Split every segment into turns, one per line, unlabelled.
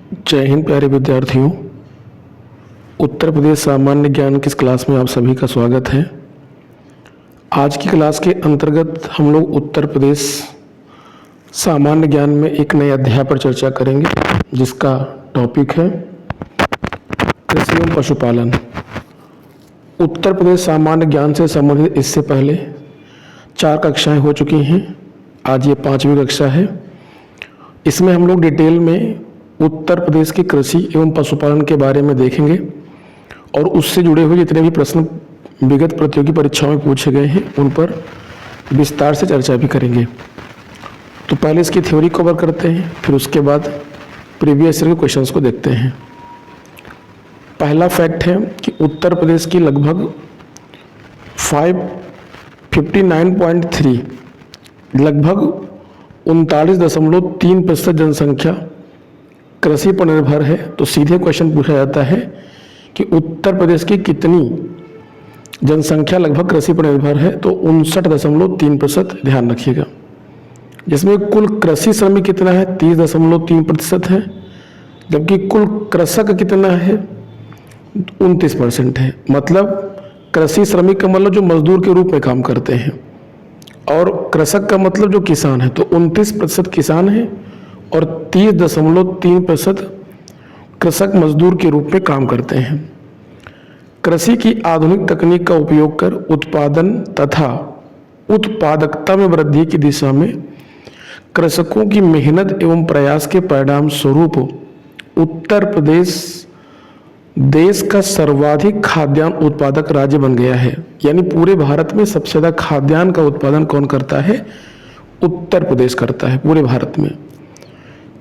जय हिंद प्यारे विद्यार्थियों। उत्तर प्रदेश सामान्य ज्ञान की इस क्लास में आप सभी का स्वागत है। आज की क्लास के अंतर्गत हम लोग उत्तर प्रदेश सामान्य ज्ञान में एक नए अध्याय पर चर्चा करेंगे, जिसका टॉपिक है कृषि एवं पशुपालन। उत्तर प्रदेश सामान्य ज्ञान से संबंधित इससे पहले 4 कक्षाएं हो चुकी हैं। आज ये 5वीं कक्षा है। इसमें हम लोग डिटेल में उत्तर प्रदेश की कृषि एवं पशुपालन के बारे में देखेंगे और उससे जुड़े हुए जितने भी प्रश्न विगत प्रतियोगी परीक्षाओं में पूछे गए हैं उन पर विस्तार से चर्चा भी करेंगे। तो पहले इसकी थ्योरी कवर करते हैं, फिर उसके बाद प्रीवियस ईयर के क्वेश्चंस को देखते हैं। पहला फैक्ट है कि उत्तर प्रदेश की लगभग 59.3 लगभग 39.3% जनसंख्या कृषि पर निर्भर है। तो सीधे क्वेश्चन पूछा जाता है कि उत्तर प्रदेश की कितनी जनसंख्या लगभग कृषि पर निर्भर है, तो 59.3% ध्यान रखिएगा। जिसमें कुल कृषि श्रमिक कितना है, 30.3% है, जबकि कुल कृषक कितना है, 29% है। मतलब कृषि श्रमिक का मतलब जो मजदूर के रूप में काम करते हैं, और कृषक का मतलब जो किसान है। तो 29% किसान है और 30.3% कृषक मजदूर के रूप में काम करते हैं। कृषि की आधुनिक तकनीक का उपयोग कर उत्पादन तथा उत्पादकता में वृद्धि की दिशा में कृषकों की मेहनत एवं प्रयास के परिणाम स्वरूप उत्तर प्रदेश देश का सर्वाधिक खाद्यान्न उत्पादक राज्य बन गया है। यानी पूरे भारत में सबसे ज़्यादा खाद्यान्न का उत्पादन कौन करता है? उत्तर प्रदेश करता है पूरे भारत में।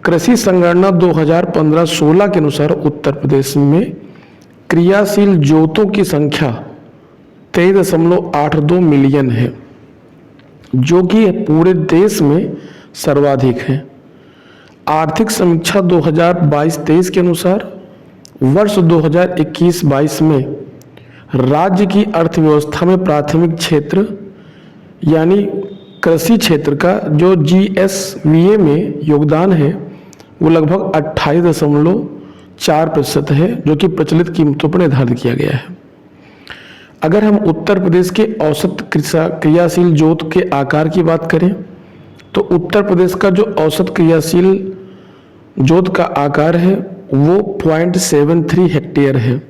कृषि संगणना 2015-16 के अनुसार उत्तर प्रदेश में क्रियाशील जोतों की संख्या 23.82 मिलियन है, जो कि पूरे देश में सर्वाधिक है। आर्थिक समीक्षा 2022-23 के अनुसार वर्ष 2021-22 में राज्य की अर्थव्यवस्था में प्राथमिक क्षेत्र यानी कृषि क्षेत्र का जो GSVA में योगदान है वो लगभग 28.4% है, जो कि प्रचलित कीमतों पर निर्धारित किया गया है। अगर हम उत्तर प्रदेश के औसत क्रियाशील जोत के आकार की बात करें तो उत्तर प्रदेश का जो औसत क्रियाशील जोत का आकार है वो 0.73 हेक्टेयर है।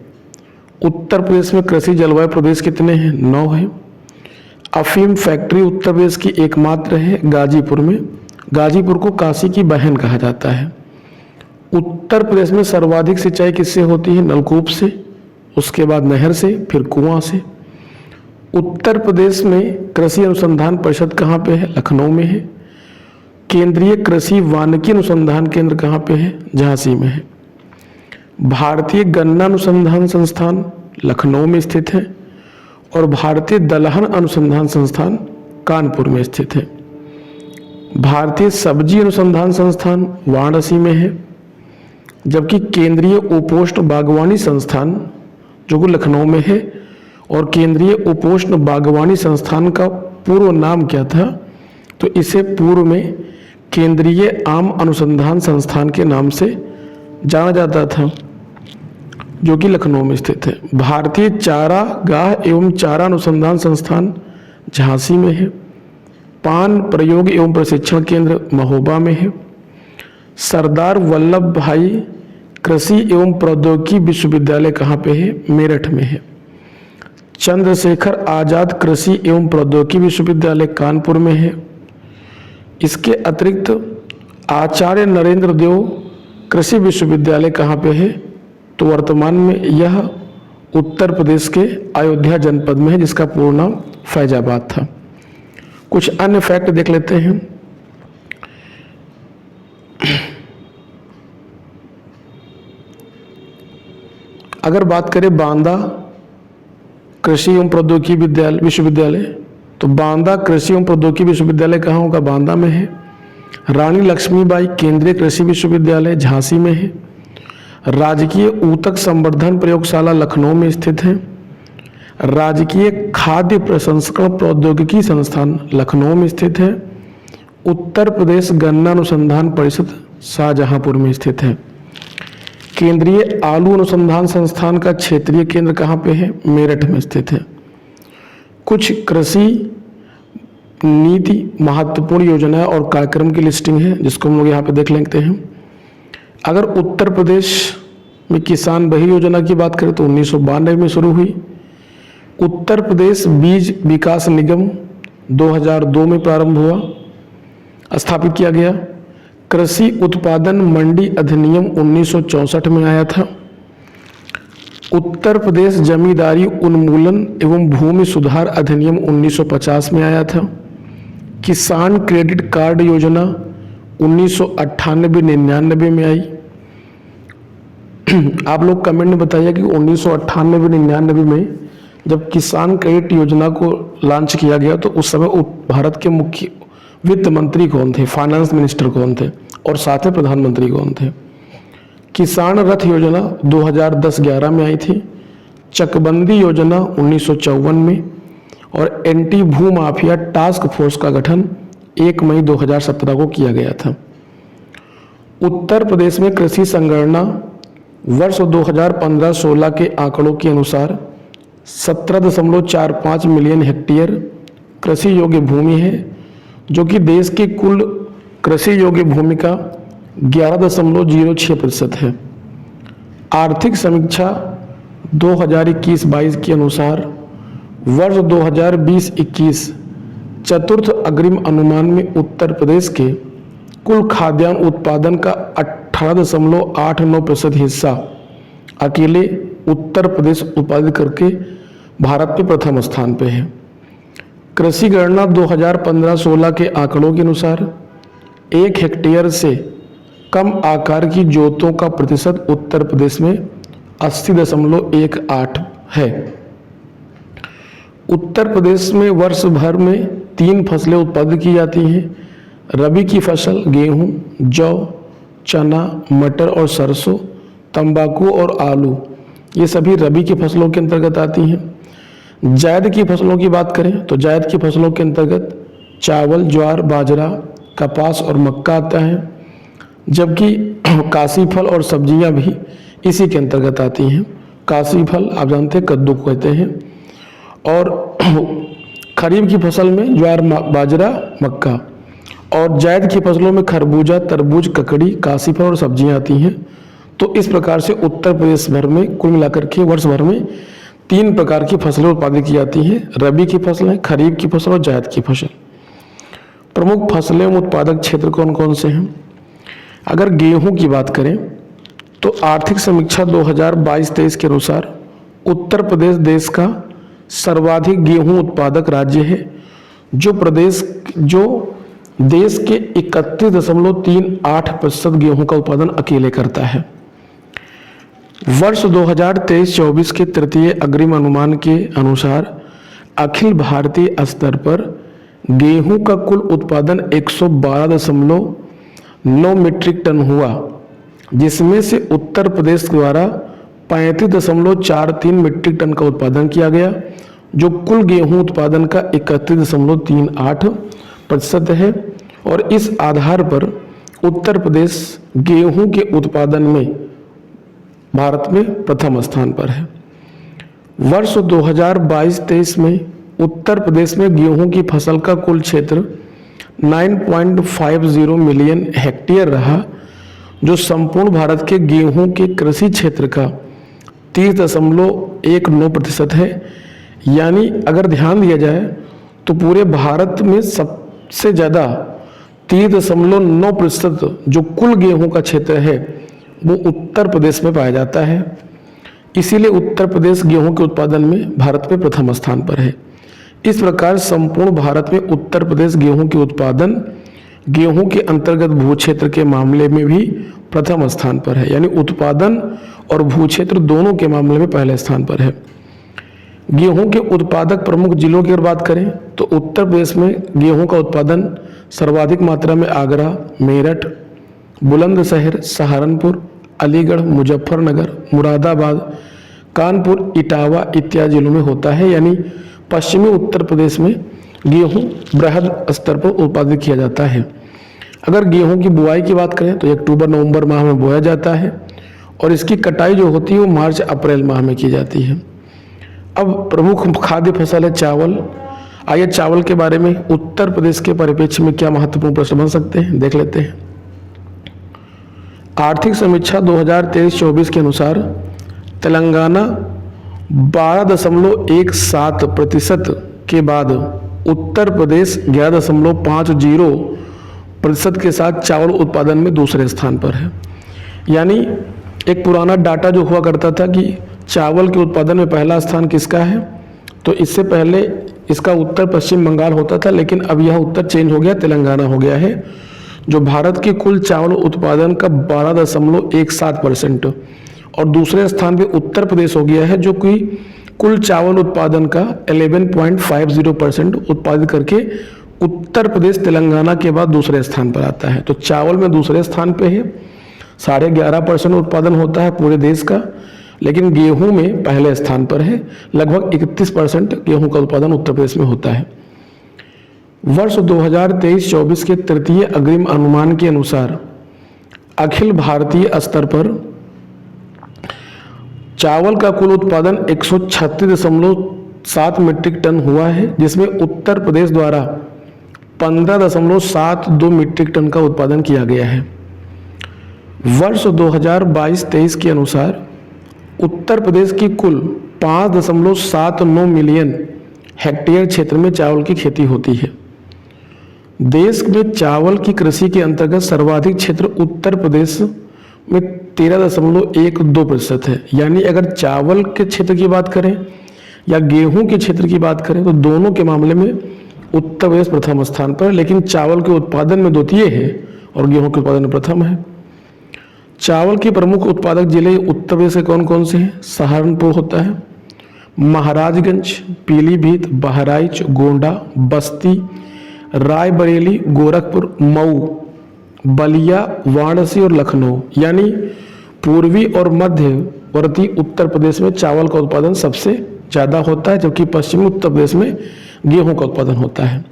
उत्तर प्रदेश में कृषि जलवायु प्रदेश कितने हैं? 9 है। अफीम फैक्ट्री उत्तर प्रदेश की एकमात्र है गाजीपुर में। गाजीपुर को काशी की बहन कहा जाता है। उत्तर प्रदेश में सर्वाधिक सिंचाई किससे होती है? नलकूप से, उसके बाद नहर से, फिर कुआं से। उत्तर प्रदेश में कृषि अनुसंधान परिषद कहाँ पे है? लखनऊ में है। केंद्रीय कृषि वानिकी अनुसंधान केंद्र कहाँ पे है? झांसी में है। भारतीय गन्ना अनुसंधान संस्थान लखनऊ में स्थित है और भारतीय दलहन अनुसंधान संस्थान कानपुर में स्थित है। भारतीय सब्जी अनुसंधान संस्थान वाराणसी में है, जबकि केंद्रीय उपोष्ण बागवानी संस्थान जो कि लखनऊ में है। और केंद्रीय उपोष्ण बागवानी संस्थान का पूर्व नाम क्या था? तो इसे पूर्व में केंद्रीय आम अनुसंधान संस्थान के नाम से जाना जाता था, जो कि लखनऊ में स्थित है। भारतीय चारागाह एवं चारा अनुसंधान संस्थान झांसी में है। पान प्रयोग एवं प्रशिक्षण केंद्र महोबा में है। सरदार वल्लभ भाई कृषि एवं प्रौद्योगिकी विश्वविद्यालय कहाँ पे है? मेरठ में है। चंद्रशेखर आजाद कृषि एवं प्रौद्योगिकी विश्वविद्यालय कानपुर में है। इसके अतिरिक्त आचार्य नरेंद्र देव कृषि विश्वविद्यालय कहाँ पे है? तो वर्तमान में यह उत्तर प्रदेश के अयोध्या जनपद में है, जिसका पूर्ण नाम फैजाबाद था। कुछ अन्य फैक्ट देख लेते हैं। अगर बात करें बांदा कृषि एवं प्रौद्योगिकी विश्वविद्यालय, तो बांदा कृषि एवं प्रौद्योगिकी विश्वविद्यालय कहाँ होगा? बांदा में है। रानी लक्ष्मीबाई केंद्रीय कृषि विश्वविद्यालय झांसी में है। राजकीय ऊतक संवर्धन प्रयोगशाला लखनऊ में स्थित है। राजकीय खाद्य प्रसंस्करण प्रौद्योगिकी संस्थान लखनऊ में स्थित है। उत्तर प्रदेश गन्ना अनुसंधान परिषद शाहजहांपुर में स्थित है। केंद्रीय आलू अनुसंधान संस्थान का क्षेत्रीय केंद्र कहाँ पे है? मेरठ में स्थित है। कुछ कृषि नीति महत्वपूर्ण योजनाएं और कार्यक्रम की लिस्टिंग है जिसको हम लोग यहाँ पे देख लेते हैं। अगर उत्तर प्रदेश में किसान बही योजना की बात करें तो 1992 में शुरू हुई। उत्तर प्रदेश बीज विकास निगम 2002 में प्रारंभ हुआ, स्थापित किया गया। कृषि उत्पादन मंडी अधिनियम 1964 में आया था। उत्तर प्रदेश जमींदारी उन्मूलन एवं भूमि सुधार अधिनियम 1950 में आया था। किसान क्रेडिट कार्ड योजना 1998-99 में आई। आप लोग कमेंट में बताइए कि 1998-99 में जब किसान क्रेडिट योजना को लॉन्च किया गया तो उस समय भारत के मुख्य वित्त मंत्री कौन थे, फाइनेंस मिनिस्टर कौन थे और साथ में प्रधानमंत्री कौन थे? किसान रथ योजना 2010-11 में आई थी। चकबंदी योजना 1954 में और एंटी भू माफिया टास्क फोर्स का गठन 1 मई 2017 को किया गया था। उत्तर प्रदेश में कृषि संगणना वर्ष 2015-16 के आंकड़ों के अनुसार 17.45 मिलियन हेक्टेयर कृषि योग्य भूमि है, जो कि देश की कुल कृषि योग्य भूमि का 11.06% है। आर्थिक समीक्षा 2021-22 के अनुसार वर्ष 2020-21 चतुर्थ अग्रिम अनुमान में उत्तर प्रदेश के कुल खाद्यान्न उत्पादन का 18.89% हिस्सा अकेले उत्तर प्रदेश उत्पादित करके भारत में प्रथम स्थान पे है। कृषि गणना 2015-16 के आंकड़ों के अनुसार 1 हेक्टेयर से कम आकार की जोतों का प्रतिशत उत्तर प्रदेश में 80.18 है। उत्तर प्रदेश में वर्ष भर में 3 फसलें उत्पादित की जाती हैं। रबी की फसल गेहूं, जौ, चना, मटर और सरसों, तंबाकू और आलू, ये सभी रबी की फसलों के अंतर्गत आती हैं। जायद की फसलों की बात करें तो जायद की फसलों के अंतर्गत चावल, ज्वार, बाजरा, कपास और मक्का आता है, जबकि काशी फल और सब्जियां भी इसी के अंतर्गत आती हैं। काशी फल आप जानते हैं कद्दू को कहते हैं। और खरीफ की फसल में ज्वार, बाजरा, मक्का, और जायद की फसलों में खरबूजा, तरबूज, ककड़ी, काशी फल और सब्जियां आती हैं। तो इस प्रकार से उत्तर प्रदेश भर में कुल मिलाकर के वर्ष भर में 3 प्रकार की फसलें उत्पादित की जाती हैं: रबी की फसलें, खरीफ की फसल और जायद की फसल। प्रमुख फसलें एवं उत्पादक क्षेत्र कौन कौन से हैं? अगर गेहूं की बात करें तो आर्थिक समीक्षा 2022-23 के अनुसार उत्तर प्रदेश देश का सर्वाधिक गेहूं उत्पादक राज्य है, जो देश के 31.38% गेहूं का उत्पादन अकेले करता है। वर्ष 2023-24 के तृतीय अग्रिम अनुमान के अनुसार अखिल भारतीय स्तर पर गेहूं का कुल उत्पादन 112.9 मीट्रिक टन हुआ, जिसमें से उत्तर प्रदेश द्वारा 35.43 मीट्रिक टन का उत्पादन किया गया, जो कुल गेहूं उत्पादन का 31.38% है। और इस आधार पर उत्तर प्रदेश गेहूं के उत्पादन में भारत में प्रथम स्थान पर है। वर्ष 2022-23 में उत्तर प्रदेश में गेहूं की फसल का कुल क्षेत्र 9.50 मिलियन हेक्टेयर रहा, जो संपूर्ण भारत के गेहूं के कृषि क्षेत्र का 30.19% है। यानी अगर ध्यान दिया जाए तो पूरे भारत में सबसे ज़्यादा 30.9% जो कुल गेहूं का क्षेत्र है वो उत्तर प्रदेश में पाया जाता है। इसीलिए उत्तर प्रदेश गेहूं के उत्पादन में भारत में प्रथम स्थान पर है। इस प्रकार संपूर्ण भारत में उत्तर प्रदेश गेहूं के उत्पादन, गेहूं के अंतर्गत भू क्षेत्र के मामले में भी प्रथम स्थान पर है, यानी उत्पादन और भू क्षेत्र दोनों के मामले में पहले स्थान पर है। गेहूं के उत्पादक प्रमुख जिलों की अगर बात करें तो उत्तर प्रदेश में गेहूं का उत्पादन सर्वाधिक मात्रा में आगरा, मेरठ, बुलंदशहर, सहारनपुर, अलीगढ़, मुजफ्फरनगर, मुरादाबाद, कानपुर, इटावा इत्यादि जिलों में होता है। यानी पश्चिमी उत्तर प्रदेश में गेहूं बृहद स्तर पर उत्पादित किया जाता है। अगर गेहूं की बुआई की बात करें तो अक्टूबर-नवंबर माह में बोया जाता है और इसकी कटाई जो होती है वो मार्च अप्रैल माह में की जाती है। अब प्रमुख खाद्य फसल है चावल। आइए चावल के बारे में उत्तर प्रदेश के परिप्रेक्ष्य में क्या महत्वपूर्ण प्रश्न बन सकते हैं देख लेते हैं। आर्थिक समीक्षा 2023-24 के अनुसार तेलंगाना 12.17% के बाद उत्तर प्रदेश 11.50% के साथ चावल उत्पादन में दूसरे स्थान पर है। यानी एक पुराना डाटा जो हुआ करता था कि चावल के उत्पादन में पहला स्थान किसका है, तो इससे पहले इसका उत्तर पश्चिम बंगाल होता था, लेकिन अब यह उत्तर चेंज हो गया, तेलंगाना हो गया है, जो भारत के कुल चावल उत्पादन का 12.17% और दूसरे स्थान पे उत्तर प्रदेश हो गया है, जो कि कुल चावल उत्पादन का 11.50% उत्पादित करके उत्तर प्रदेश तेलंगाना के बाद दूसरे स्थान पर आता है। तो चावल में दूसरे स्थान पे है, 11.5% उत्पादन होता है पूरे देश का, लेकिन गेहूं में पहले स्थान पर है, लगभग 31% गेहूं का उत्पादन उत्तर प्रदेश में होता है। वर्ष 2023-24 के तृतीय अग्रिम अनुमान के अनुसार अखिल भारतीय स्तर पर चावल का कुल उत्पादन 136.7 मीट्रिक टन हुआ है, जिसमें उत्तर प्रदेश द्वारा 15.72 मीट्रिक टन का उत्पादन किया गया है। वर्ष 2022-23 के अनुसार उत्तर प्रदेश की कुल 5.79 मिलियन हेक्टेयर क्षेत्र में चावल की खेती होती है। देश में चावल की कृषि के अंतर्गत सर्वाधिक क्षेत्र उत्तर प्रदेश में 13.12% है। यानी अगर चावल के क्षेत्र की बात करें या गेहूं के क्षेत्र की बात करें तो दोनों के मामले में उत्तर प्रदेश प्रथम स्थान पर, लेकिन चावल के उत्पादन में द्वितीय है और गेहूं के उत्पादन में प्रथम है। चावल के प्रमुख उत्पादक जिले उत्तर प्रदेश के कौन कौन से हैं? सहारनपुर होता है, महाराजगंज, पीलीभीत, बहराइच, गोंडा, बस्ती, रायबरेली, गोरखपुर, मऊ, बलिया, वाराणसी और लखनऊ। यानी पूर्वी और मध्यवर्ती उत्तर प्रदेश में चावल का उत्पादन सबसे ज़्यादा होता है, जबकि पश्चिमी उत्तर प्रदेश में गेहूं का उत्पादन होता है।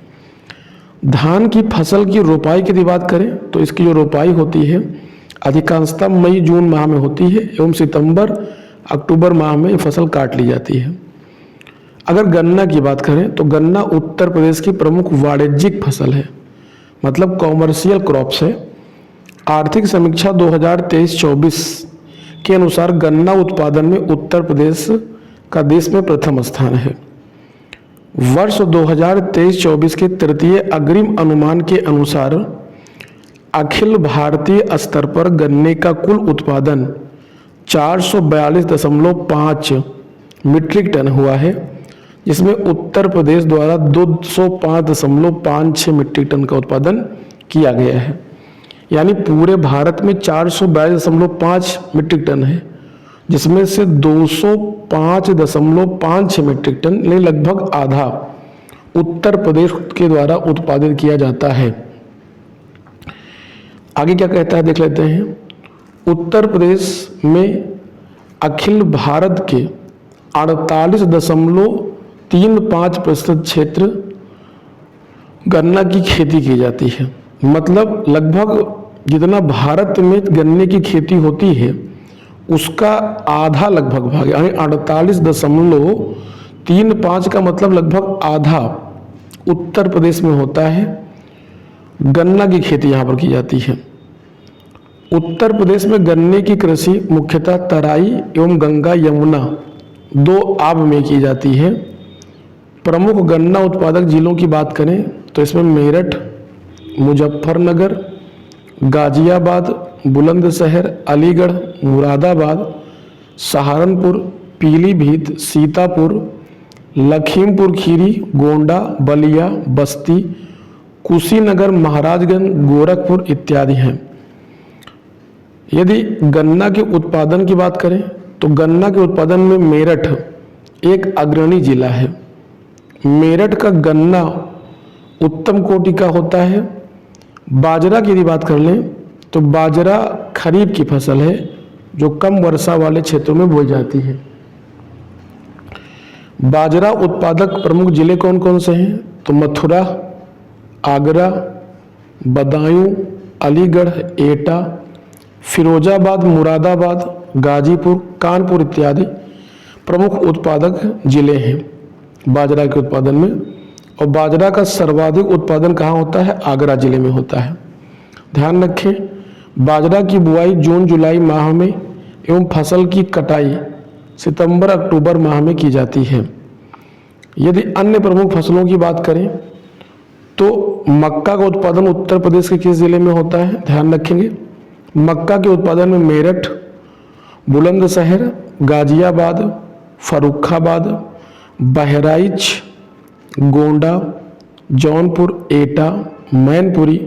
धान की फसल की रोपाई की यदि बात करें तो इसकी जो रोपाई होती है अधिकांशतः मई जून माह में होती है एवं सितंबर अक्टूबर माह में फसल काट ली जाती है। अगर गन्ना की बात करें तो गन्ना उत्तर प्रदेश की प्रमुख वाणिज्यिक फसल है, मतलब कॉमर्शियल क्रॉप्स है। आर्थिक समीक्षा 2023-24 के अनुसार गन्ना उत्पादन में उत्तर प्रदेश का देश में प्रथम स्थान है। वर्ष 2023-24 के तृतीय अग्रिम अनुमान के अनुसार अखिल भारतीय स्तर पर गन्ने का कुल उत्पादन 442.5 मीट्रिक टन हुआ है, जिसमें उत्तर प्रदेश द्वारा 205.56 मीट्रिक टन का उत्पादन किया गया है। यानी पूरे भारत में 442.5 मीट्रिक टन है, जिसमें से 205.56 मीट्रिक टन लगभग आधा उत्तर प्रदेश के द्वारा उत्पादित किया जाता है। आगे क्या कहता है देख लेते हैं। उत्तर प्रदेश में अखिल भारत के 48.35% क्षेत्र गन्ना की खेती की जाती है। मतलब लगभग जितना भारत में गन्ने की खेती होती है उसका आधा लगभग भाग, यानी 48.35 का मतलब लगभग आधा उत्तर प्रदेश में होता है। गन्ना की खेती यहाँ पर की जाती है। उत्तर प्रदेश में गन्ने की कृषि मुख्यतः तराई एवं गंगा यमुना 2 आब में की जाती है। प्रमुख गन्ना उत्पादक जिलों की बात करें तो इसमें मेरठ, मुजफ्फरनगर, गाजियाबाद, बुलंदशहर, अलीगढ़, मुरादाबाद, सहारनपुर, पीलीभीत, सीतापुर, लखीमपुर खीरी, गोंडा, बलिया, बस्ती, कुशीनगर, महाराजगंज, गोरखपुर इत्यादि हैं। यदि गन्ना के उत्पादन की बात करें तो गन्ना के उत्पादन में मेरठ एक अग्रणी जिला है। मेरठ का गन्ना उत्तम कोटि का होता है। बाजरा की यदि बात कर लें तो बाजरा खरीफ की फसल है जो कम वर्षा वाले क्षेत्रों में बोई जाती है। बाजरा उत्पादक प्रमुख जिले कौन कौन से हैं? तो मथुरा, आगरा, बदायूं, अलीगढ़, एटा, फिरोजाबाद, मुरादाबाद, गाजीपुर, कानपुर इत्यादि प्रमुख उत्पादक जिले हैं बाजरा के उत्पादन में। और बाजरा का सर्वाधिक उत्पादन कहाँ होता है? आगरा जिले में होता है। ध्यान रखें, बाजरा की बुआई जून जुलाई माह में एवं फसल की कटाई सितंबर अक्टूबर माह में की जाती है। यदि अन्य प्रमुख फसलों की बात करें तो मक्का का उत्पादन उत्तर प्रदेश के किस जिले में होता है? ध्यान रखेंगे, मक्का के उत्पादन में मेरठ, बुलंदशहर, गाजियाबाद, फर्रुखाबाद, बहराइच, गोंडा, जौनपुर, एटा, मैनपुरी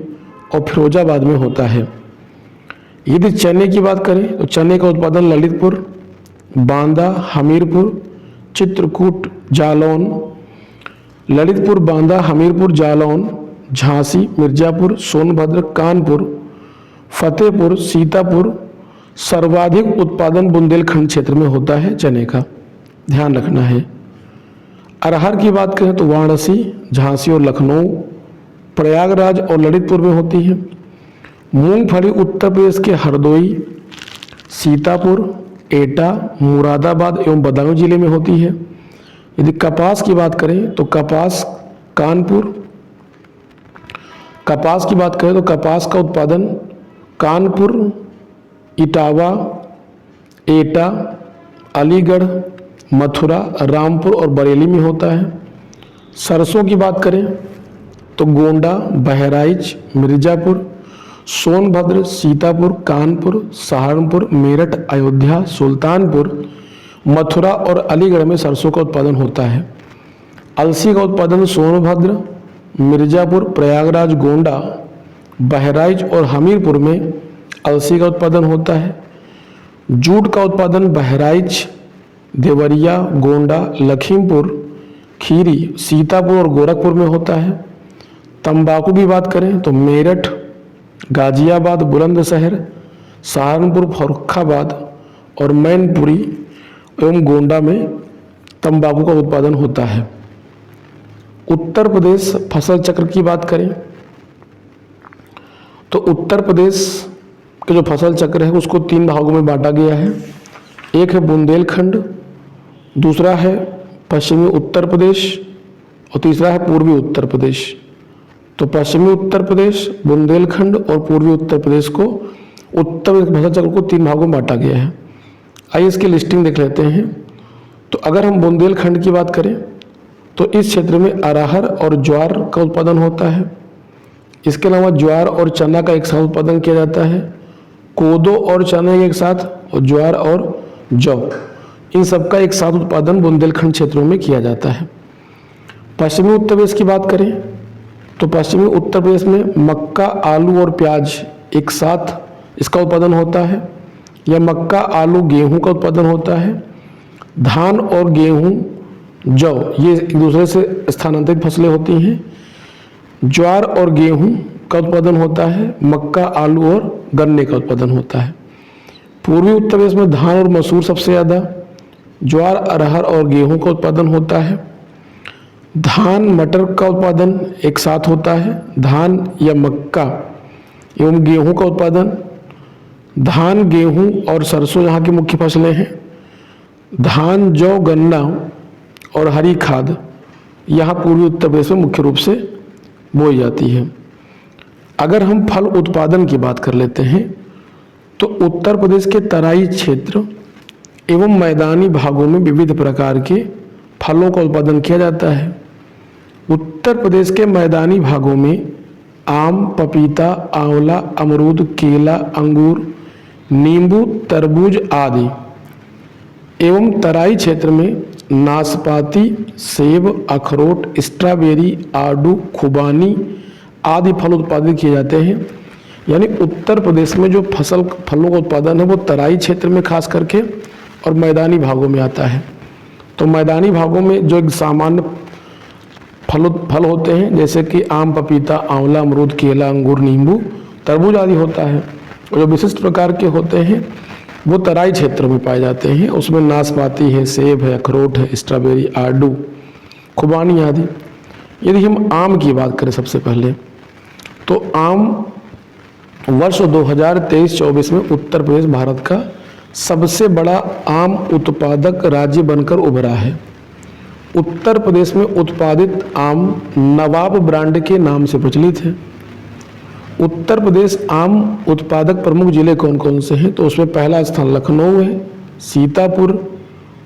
और फिरोजाबाद में होता है। यदि चने की बात करें तो चने का उत्पादन ललितपुर, बांदा, हमीरपुर, चित्रकूट, जालौन, ललितपुर, बांदा, हमीरपुर, जालौन, झांसी, मिर्जापुर, सोनभद्र, कानपुर, फतेहपुर, सीतापुर। सर्वाधिक उत्पादन बुंदेलखंड क्षेत्र में होता है चने का, ध्यान रखना है। अरहर की बात करें तो वाराणसी, झांसी और लखनऊ, प्रयागराज और ललितपुर में होती है। मूंगफली उत्तर प्रदेश के हरदोई, सीतापुर, एटा, मुरादाबाद एवं बदायूं जिले में होती है। यदि कपास की बात करें तो कपास कानपुर, कपास की बात करें तो कपास का उत्पादन कानपुर, इटावा, एटा, अलीगढ़, मथुरा, रामपुर और बरेली में होता है। सरसों की बात करें तो गोंडा, बहराइच, मिर्जापुर, सोनभद्र, सीतापुर, कानपुर, सहारनपुर, मेरठ, अयोध्या, सुल्तानपुर, मथुरा और अलीगढ़ में सरसों का उत्पादन होता है। अलसी का उत्पादन सोनभद्र, मिर्जापुर, प्रयागराज, गोंडा, बहराइच और हमीरपुर में अलसी का उत्पादन होता है। जूट का उत्पादन बहराइच, देवरिया, गोंडा, लखीमपुर खीरी, सीतापुर और गोरखपुर में होता है। तंबाकू की बात करें तो मेरठ, गाजियाबाद, बुलंदशहर, सहारनपुर, फर्रुखाबाद और मैनपुरी एवं गोंडा में तंबाकू का उत्पादन होता है। उत्तर प्रदेश फसल चक्र की बात करें तो उत्तर प्रदेश के जो फसल चक्र है उसको 3 भागों में बांटा गया है। एक है बुंदेलखंड, दूसरा है पश्चिमी उत्तर प्रदेश और तीसरा है पूर्वी उत्तर प्रदेश। तो पश्चिमी उत्तर प्रदेश, बुंदेलखंड और पूर्वी उत्तर प्रदेश को उत्तर प्रदेश फसल चक्र को 3 भागों में बांटा गया है। आइए इसकी लिस्टिंग देख लेते हैं। तो अगर हम बुंदेलखंड की बात करें तो इस क्षेत्र में अरहर और ज्वार का उत्पादन होता है। इसके अलावा ज्वार और चना का एक साथ उत्पादन किया जाता है, कोदो और चने एक साथ, और ज्वार और जौ, इन सब का एक साथ उत्पादन बुंदेलखंड क्षेत्रों में किया जाता है। पश्चिमी उत्तर प्रदेश की बात करें तो पश्चिमी उत्तर प्रदेश में मक्का, आलू और प्याज एक साथ इसका उत्पादन होता है, या मक्का, आलू, गेहूं का उत्पादन होता है। धान और गेहूं, जौ ये एक दूसरे से स्थानांतरित फसलें होती हैं। ज्वार और गेहूं का उत्पादन होता है, मक्का, आलू और गन्ने का उत्पादन होता है। पूर्वी उत्तर प्रदेश में धान और मसूर सबसे ज़्यादा, ज्वार, अरहर और गेहूं का उत्पादन होता है। धान, मटर का उत्पादन एक साथ होता है। धान या मक्का एवं गेहूं का उत्पादन, धान, गेहूं और सरसों यहाँ की मुख्य फसलें हैं। धान, जौ, गन्ना और हरी खाद यहाँ पूर्वी उत्तर प्रदेश में मुख्य रूप से बोई जाती है। अगर हम फल उत्पादन की बात कर लेते हैं तो उत्तर प्रदेश के तराई क्षेत्र एवं मैदानी भागों में विविध प्रकार के फलों का उत्पादन किया जाता है। उत्तर प्रदेश के मैदानी भागों में आम, पपीता, आंवला, अमरूद, केला, अंगूर, नींबू, तरबूज आदि एवं तराई क्षेत्र में नाशपाती, सेब, अखरोट, स्ट्रॉबेरी, आड़ू, खुबानी आदि फल उत्पादित किए जाते हैं। यानी उत्तर प्रदेश में जो फलों का उत्पादन है वो तराई क्षेत्र में खास करके और मैदानी भागों में आता है। तो मैदानी भागों में जो एक सामान्य फल होते हैं जैसे कि आम, पपीता, आंवला, अमरूद, केला, अंगूर, नींबू, तरबूज आदि होता है, और जो विशिष्ट प्रकार के होते हैं वो तराई क्षेत्र में पाए जाते हैं। उसमें नाशपाती है, सेब है, अखरोट है, स्ट्रॉबेरी, आड़ू, खुबानी आदि। यदि हम आम की बात करें सबसे पहले तो आम वर्ष 2023-24 में उत्तर प्रदेश भारत का सबसे बड़ा आम उत्पादक राज्य बनकर उभरा है। उत्तर प्रदेश में उत्पादित आम नवाब ब्रांड के नाम से प्रचलित है। उत्तर प्रदेश आम उत्पादक प्रमुख जिले कौन कौन से हैं? तो उसमें पहला स्थान लखनऊ है, सीतापुर,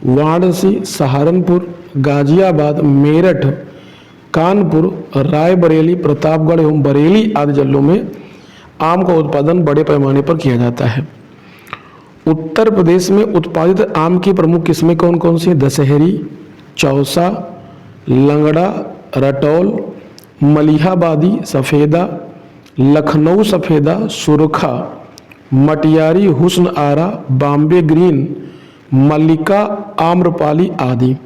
वाराणसी, सहारनपुर, गाजियाबाद, मेरठ, कानपुर, रायबरेली, प्रतापगढ़ एवं बरेली आदि जिलों में आम का उत्पादन बड़े पैमाने पर किया जाता है। उत्तर प्रदेश में उत्पादित आम की प्रमुख किस्में कौन कौन सी हैं? दशहरी, चौसा, लंगड़ा, रटौल, मलिहाबादी, सफ़ेदा, लखनऊ सफ़ेदा, सुरखा, मटियारी, हुस्न आरा, बॉम्बे ग्रीन, मल्लिका, आम्रपाली आदि।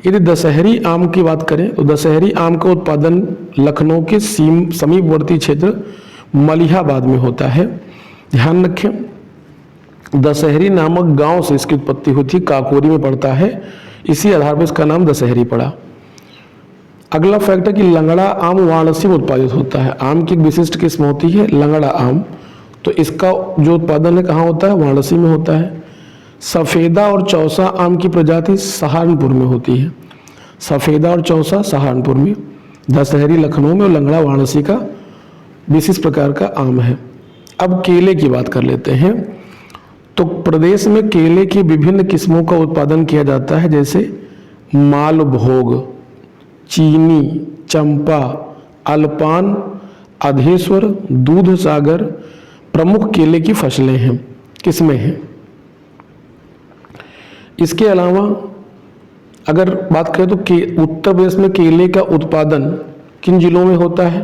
यदि दशहरी आम की बात करें तो दशहरी आम का उत्पादन लखनऊ के समीपवर्ती क्षेत्र मलिहाबाद में होता है। ध्यान रखें, दशहरी नामक गांव से इसकी उत्पत्ति हुई थी, काकोरी में पड़ता है, इसी आधार पर इसका नाम दशहरी पड़ा। अगला फैक्ट है कि लंगड़ा आम वाराणसी में उत्पादित होता है। आम की एक विशिष्ट किस्म होती है लंगड़ा आम, तो इसका जो उत्पादन है कहाँ होता है? वाराणसी में होता है। सफ़ेदा और चौसा आम की प्रजाति सहारनपुर में होती है। सफ़ेदा और चौसा सहारनपुर में, दशहरी लखनऊ में और लंगड़ा वाराणसी का विशिष्ट प्रकार का आम है। अब केले की बात कर लेते हैं। तो प्रदेश में केले की विभिन्न किस्मों का उत्पादन किया जाता है, जैसे मालभोग, चीनी, चंपा, अल्पान, अधेश्वर, दूध सागर प्रमुख केले की फसलें हैं, किस्में हैं। इसके अलावा अगर बात करें तो उत्तर प्रदेश में केले का उत्पादन किन जिलों में होता है?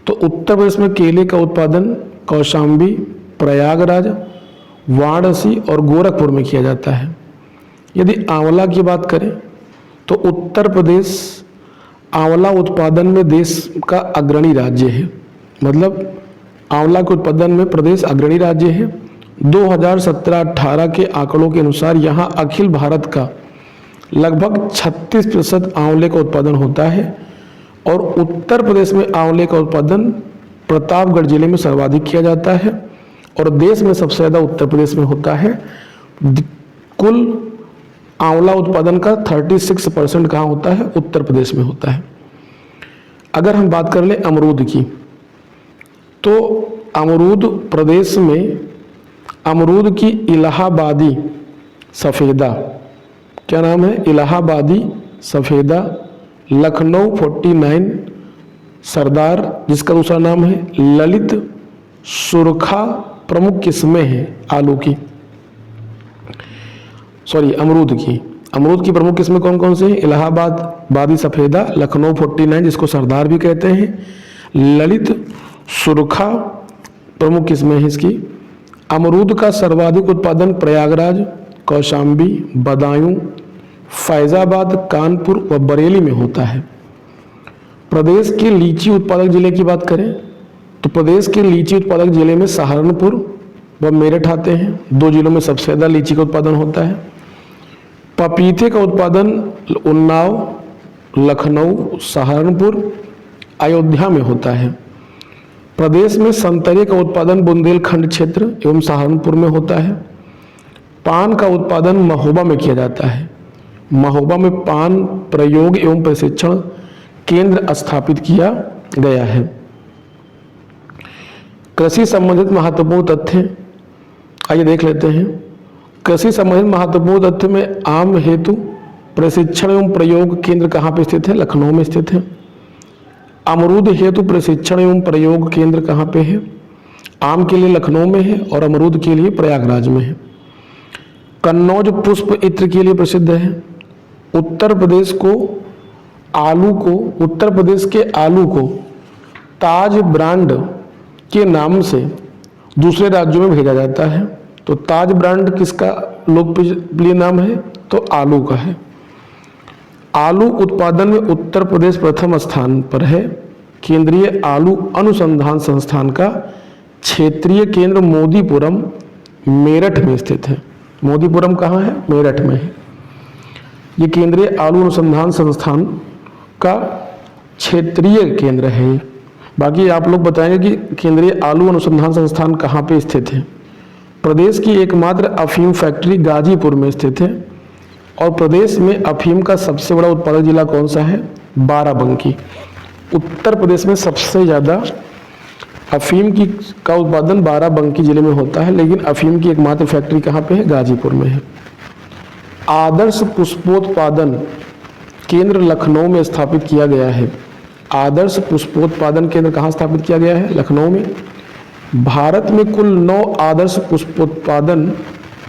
तो उत्तर प्रदेश में केले का उत्पादन कौशाम्बी, प्रयागराज, वाराणसी और गोरखपुर में किया जाता है। यदि आंवला की बात करें तो उत्तर प्रदेश आंवला उत्पादन में देश का अग्रणी राज्य है। मतलब आंवला के उत्पादन में प्रदेश अग्रणी राज्य है। 2017-18 के आंकड़ों के अनुसार यहाँ अखिल भारत का लगभग 36% आंवले का उत्पादन होता है और उत्तर प्रदेश में आंवले का उत्पादन प्रतापगढ़ जिले में सर्वाधिक किया जाता है और देश में सबसे ज़्यादा उत्तर प्रदेश में होता है। कुल आंवला उत्पादन का 36% कहाँ होता है? उत्तर प्रदेश में होता है। अगर हम बात कर ले अमरूद की, तो अमरूद प्रदेश में अमरूद की इलाहाबादी सफ़ेदा, क्या नाम है? इलाहाबादी सफ़ेदा, लखनऊ 49 सरदार जिसका दूसरा नाम है ललित, सुरखा प्रमुख किस्में हैं आलू की, अमरूद की प्रमुख किस्में कौन कौन से हैं? इलाहाबाद बादी सफ़ेदा, लखनऊ 49 जिसको सरदार भी कहते हैं, ललित, सुरखा प्रमुख किस्में हैं इसकी। अमरूद का सर्वाधिक उत्पादन प्रयागराज, कौशाम्बी, बदायूं, फैज़ाबाद, कानपुर व बरेली में होता है। प्रदेश के लीची उत्पादक जिले की बात करें तो प्रदेश के लीची उत्पादक जिले में सहारनपुर व मेरठ आते हैं। 2 जिलों में सबसे ज़्यादा लीची का उत्पादन होता है। पपीते का उत्पादन उन्नाव, लखनऊ, सहारनपुर, अयोध्या में होता है। प्रदेश में संतरे का उत्पादन बुंदेलखंड क्षेत्र एवं सहारनपुर में होता है। पान का उत्पादन महोबा में किया जाता है। महोबा में पान प्रयोग एवं प्रशिक्षण केंद्र स्थापित किया गया है। कृषि संबंधित महत्वपूर्ण तथ्य आइए देख लेते हैं। कृषि संबंधित महत्वपूर्ण तथ्य में आम हेतु प्रशिक्षण एवं प्रयोग केंद्र कहाँ पे स्थित है? लखनऊ में स्थित है। अमरूद हेतु प्रशिक्षण एवं प्रयोग केंद्र कहाँ पे है? आम के लिए लखनऊ में है और अमरूद के लिए प्रयागराज में है। कन्नौज पुष्प इत्र के लिए प्रसिद्ध है। उत्तर प्रदेश के आलू को ताज ब्रांड के नाम से दूसरे राज्यों में भेजा जाता है। तो ताज ब्रांड किसका लोकप्रिय नाम है? तो आलू का है। आलू उत्पादन में उत्तर प्रदेश प्रथम स्थान पर है। केंद्रीय आलू अनुसंधान संस्थान का क्षेत्रीय केंद्र मोदीपुरम मेरठ में स्थित है। मोदीपुरम कहाँ है? मेरठ में है। ये केंद्रीय आलू अनुसंधान संस्थान का क्षेत्रीय केंद्र है। बाकी आप लोग बताएंगे कि केंद्रीय आलू अनुसंधान संस्थान कहाँ पे स्थित है। प्रदेश की एकमात्र अफीम फैक्ट्री गाजीपुर में स्थित है और प्रदेश में अफीम का सबसे बड़ा उत्पादक जिला कौन सा है? बाराबंकी। उत्तर प्रदेश में सबसे ज़्यादा अफीम का उत्पादन बाराबंकी जिले में होता है, लेकिन अफीम की एकमात्र फैक्ट्री कहाँ पे है? गाजीपुर में है। आदर्श पुष्पोत्पादन केंद्र लखनऊ में स्थापित किया गया है। आदर्श पुष्पोत्पादन केंद्र कहाँ स्थापित किया गया है? लखनऊ में। भारत में कुल 9 आदर्श पुष्पोत्पादन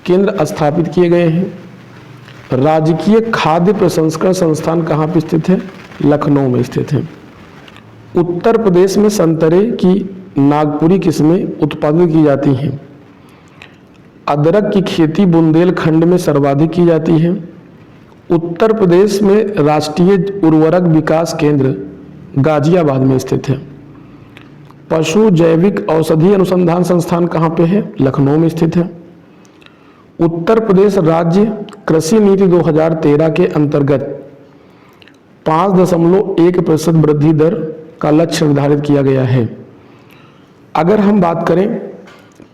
केंद्र स्थापित किए गए हैं। राजकीय खाद्य प्रसंस्करण संस्थान कहाँ पर स्थित है? लखनऊ में स्थित है। उत्तर प्रदेश में संतरे की नागपुरी किस्में उत्पादित की जाती हैं। अदरक की खेती बुंदेलखंड में सर्वाधिक की जाती है। उत्तर प्रदेश में राष्ट्रीय उर्वरक विकास केंद्र गाजियाबाद में स्थित है। पशु जैविक औषधि अनुसंधान संस्थान कहाँ पे है? लखनऊ में स्थित है। उत्तर प्रदेश राज्य कृषि नीति 2013 के अंतर्गत 5.1% वृद्धि दर का लक्ष्य निर्धारित किया गया है। अगर हम बात करें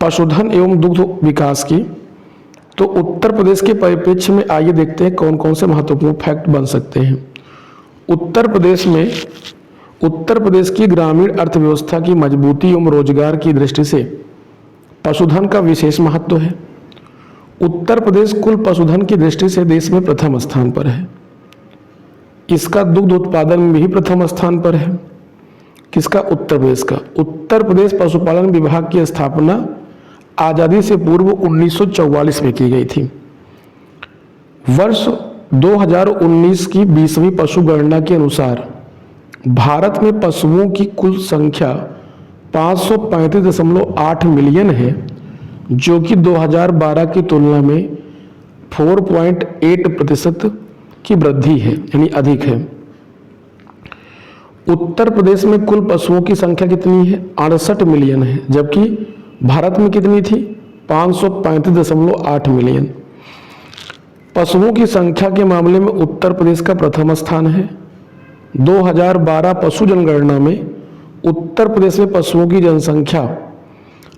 पशुधन एवं दुग्ध विकास की, तो उत्तर प्रदेश के परिप्रेक्ष्य में आइए देखते हैं कौन कौन से महत्वपूर्ण फैक्ट बन सकते हैं। उत्तर प्रदेश की ग्रामीण अर्थव्यवस्था की मजबूती एवं रोजगार की दृष्टि से पशुधन का विशेष महत्व है। उत्तर प्रदेश कुल पशुधन की दृष्टि से देश में प्रथम स्थान पर है। इसका दुग्ध उत्पादन में भी प्रथम स्थान पर है। किसका? उत्तर प्रदेश का। उत्तर प्रदेश पशुपालन विभाग की स्थापना आज़ादी से पूर्व 1944 में की गई थी। वर्ष 2019 की 20वीं पशु गणना के अनुसार भारत में पशुओं की कुल संख्या 535.8 मिलियन है, जो कि 2012 की तुलना में 4.8% की वृद्धि है, यानी अधिक है। उत्तर प्रदेश में कुल पशुओं की संख्या कितनी है? 68 मिलियन है, जबकि भारत में कितनी थी? 535.8 मिलियन। पशुओं की संख्या के मामले में उत्तर प्रदेश का प्रथम स्थान है। 2012 पशु जनगणना में उत्तर प्रदेश में पशुओं की जनसंख्या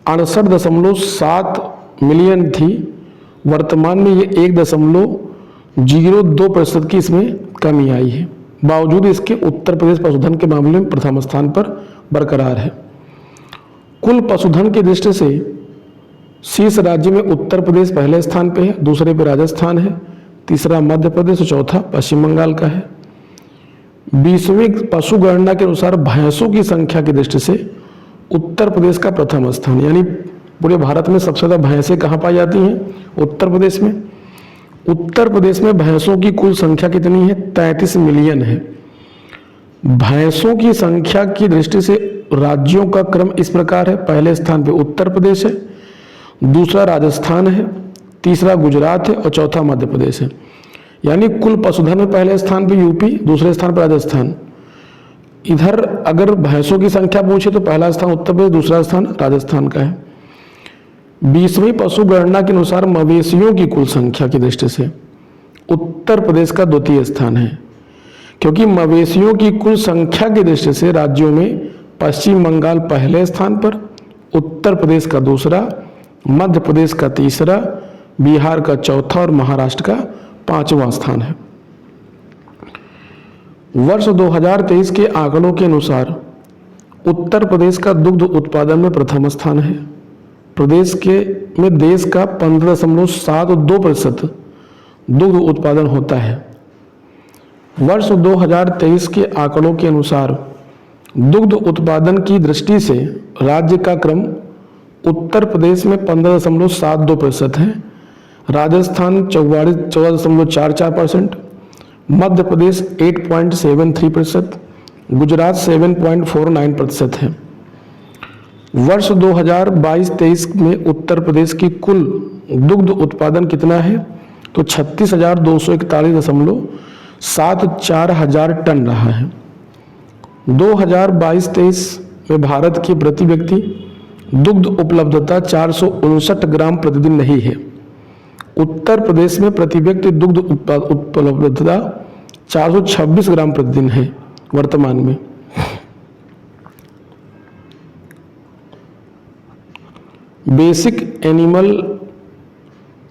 68.7 मिलियन थी। वर्तमान में ये 1.02% की इसमें कमी आई है। बावजूद इसके उत्तर प्रदेश पशुधन के मामले में प्रथम स्थान पर बरकरार है। कुल पशुधन की दृष्टि से शीर्ष राज्य में उत्तर प्रदेश पहले स्थान पे है, दूसरे पे राजस्थान है, तीसरा मध्य प्रदेश और चौथा पश्चिम बंगाल का है। 20वीं पशु गणना के अनुसार भैंसों की संख्या की दृष्टि से उत्तर प्रदेश का प्रथम स्थान, यानी पूरे भारत में सबसे ज़्यादा भैंसें कहाँ पाई जाती हैं? उत्तर प्रदेश में। उत्तर प्रदेश में भैंसों की कुल संख्या कितनी है? 33 मिलियन है। भैंसों की संख्या की दृष्टि से राज्यों का क्रम इस प्रकार है। पहले स्थान पे उत्तर प्रदेश है, दूसरा राजस्थान है, तीसरा गुजरात है और चौथा मध्य प्रदेश है। यानी कुल पशुधन में पहले स्थान पे यूपी, दूसरे स्थान पर राजस्थान। इधर अगर भैंसों की संख्या पूछे तो पहला स्थान उत्तर प्रदेश, दूसरा स्थान राजस्थान का है। 20वीं पशु गणना के अनुसार मवेशियों की कुल संख्या की दृष्टि से उत्तर प्रदेश का द्वितीय स्थान है, क्योंकि मवेशियों की कुल संख्या की दृष्टि से राज्यों में पश्चिम बंगाल पहले स्थान पर, उत्तर प्रदेश का दूसरा, मध्य प्रदेश का तीसरा, बिहार का चौथा और महाराष्ट्र का 5वां स्थान है। वर्ष 2023 के आंकड़ों के अनुसार उत्तर प्रदेश का दुग्ध उत्पादन में प्रथम स्थान है। प्रदेश में देश का 15.72% दुग्ध उत्पादन होता है। वर्ष 2023 के आंकड़ों के अनुसार दुग्ध उत्पादन की दृष्टि से राज्य का क्रम उत्तर प्रदेश में 15.72% है, राजस्थान 14.44%, मध्य प्रदेश 8.73%, गुजरात 7.49% है। वर्ष 2022-23 में उत्तर प्रदेश की कुल दुग्ध उत्पादन कितना है? तो 36,241.74 हजार टन रहा है। 2022-23 में भारत की प्रति व्यक्ति दुग्ध उपलब्धता 459 ग्राम प्रतिदिन नहीं है। उत्तर प्रदेश में प्रति व्यक्ति दुग्ध उपलब्धता 426 ग्राम प्रतिदिन है वर्तमान में। बेसिक एनिमल